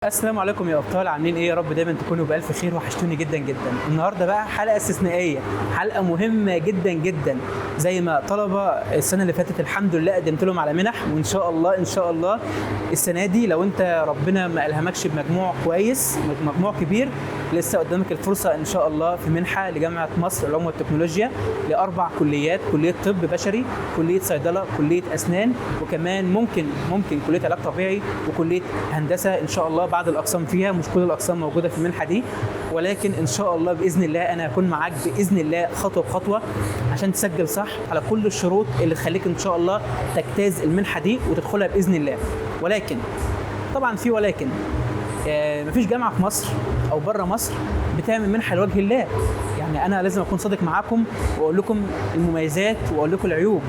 السلام عليكم يا ابطال، عاملين ايه؟ يا رب دايما تكونوا بالف خير. وحشتوني جدا جدا. النهارده بقى حلقه استثنائيه، حلقه مهمه جدا جدا. زي ما طلبه السنه اللي فاتت الحمد لله قدمت لهم على منح، وان شاء الله ان شاء الله السنه دي لو انت ربنا ما الهمكش بمجموع كويس، مجموع كبير، لسه قدامك الفرصه ان شاء الله في منحه لجامعه مصر العلوم والتكنولوجيا لاربع كليات: كليه طب بشري، كليه صيدله، كليه اسنان، وكمان ممكن كليه علاج طبيعي، وكليه هندسه ان شاء الله. بعض الاقسام فيها، مش كل الاقسام موجوده في المنحه دي، ولكن ان شاء الله باذن الله انا هكون معاك باذن الله خطوه بخطوه عشان تسجل صح على كل الشروط اللي تخليك ان شاء الله تجتاز المنحه دي وتدخلها باذن الله. ولكن طبعا في ولكن مفيش جامعه في مصر او بره مصر بتعمل منحه لوجه الله. يعني انا لازم اكون صادق معاكم واقول لكم المميزات واقول لكم العيوب،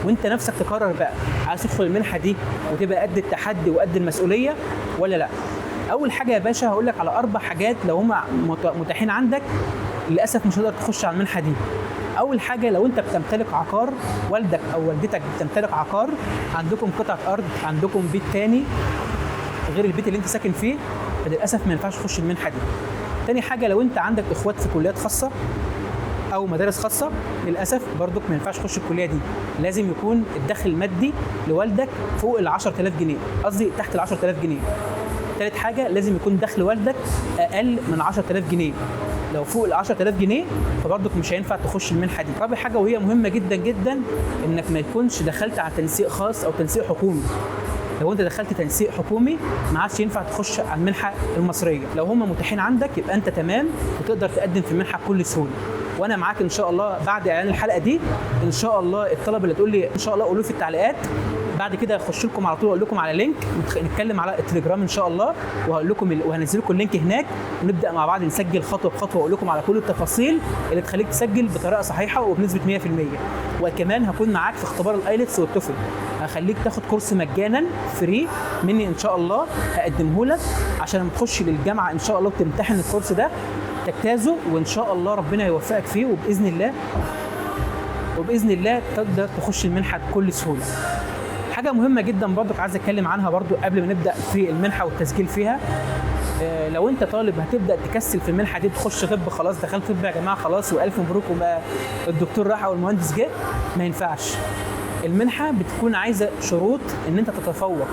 وانت نفسك تقرر بقى عايز تدخل المنحه دي وتبقى قد التحدي وقد المسؤوليه ولا لا. اول حاجه يا باشا هقول لك على اربع حاجات لو هم متاحين عندك للاسف مش هتقدر تخش على المنحه دي. اول حاجه لو انت بتمتلك عقار، والدك او والدتك بتمتلك عقار، عندكم قطعه ارض، عندكم بيت تاني غير البيت اللي انت ساكن فيه، فللاسف ما ينفعش تخش المنحه دي. تاني حاجه لو انت عندك اخوات في كليات خاصه او مدارس خاصه، للاسف برضك ما ينفعش تخش الكليه دي. لازم يكون الدخل المادي لوالدك فوق ال 10000 جنيه، قصدي تحت ال 10000 جنيه. ثالث حاجه لازم يكون دخل والدك اقل من 10000 جنيه. لو فوق ال 10000 جنيه فبرضك مش هينفع تخش المنحه دي. رابع حاجه وهي مهمه جدا جدا، انك ما تكونش دخلت على تنسيق خاص او تنسيق حكومي. لو انت دخلت تنسيق حكومي ما عادش ينفع تخش على المنحه المصريه. لو هم متاحين عندك يبقى انت تمام وتقدر تقدم في المنحه بكل سهوله. وانا معاك ان شاء الله بعد اعلان الحلقه دي. ان شاء الله الطلبه اللي تقول لي ان شاء الله قولوا في التعليقات، بعد كده اخش لكم على طول اقول لكم على لينك نتكلم على التليجرام ان شاء الله، وهقول لكم وهنزل لكم اللينك هناك، ونبدا مع بعض نسجل خطوه بخطوه واقول لكم على كل التفاصيل اللي تخليك تسجل بطريقه صحيحه وبنسبه 100%. وكمان هكون معاك في اختبار الايلتس والتوفل، هخليك تاخد كورس مجانا فري مني ان شاء الله، هقدمه لك عشان لما تخش للجامعه ان شاء الله وتمتحن الكورس ده تجتازه، وان شاء الله ربنا يوفقك فيه، وباذن الله تقدر تخش المنحه بكل سهوله. حاجه مهمه جدا برضك عايز اتكلم عنها برضو قبل ما نبدا في المنحه والتسجيل فيها. لو انت طالب هتبدا تكسل في المنحه دي، تخش طب خلاص دخلت طب يا جماعه خلاص والف مبروك وبقى الدكتور راح او المهندس جه، ما ينفعش. المنحه بتكون عايزه شروط ان انت تتفوق،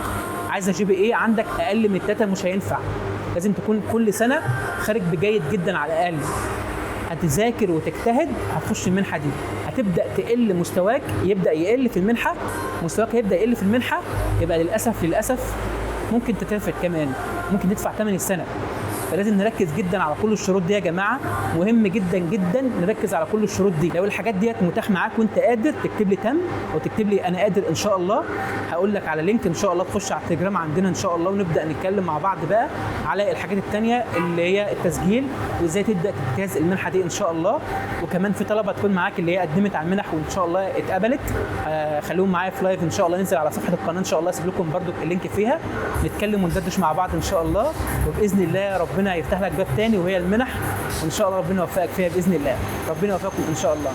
عايزه GPA عندك اقل من 3 مش هينفع. لازم تكون كل سنه خارج بجيد جدا على الاقل. هتذاكر وتجتهد هتخش المنحه دي. هتبدا تقل مستواك، يبدا يقل في المنحه، مستواك هيبدا يقل في المنحه، يبقى للاسف ممكن تترفد كمان، ممكن تدفع ثمن السنه. فلازم نركز جدا على كل الشروط دي يا جماعه، مهم جدا جدا نركز على كل الشروط دي. لو الحاجات ديت متاح معاك وانت قادر تكتب لي تم او تكتب لي انا قادر ان شاء الله، هقول لك على لينك ان شاء الله تخش على التليجرام عندنا ان شاء الله، ونبدا نتكلم مع بعض بقى على الحاجات الثانيه اللي هي التسجيل وازاي تبدا تجتاز المنحه دي ان شاء الله. وكمان في طلبه تكون معاك اللي هي قدمت على المنح وان شاء الله اتقبلت، خليهم معايا في لايف ان شاء الله، ننزل على صفحه القناه ان شاء الله، اسيب لكم برده اللينك فيها، نتكلم وندردش مع بعض ان شاء الله. وباذن الله ربنا يفتح لك باب تاني وهي المنح، وان شاء الله ربنا يوفقك فيها باذن الله. ربنا يوفقكم ان شاء الله.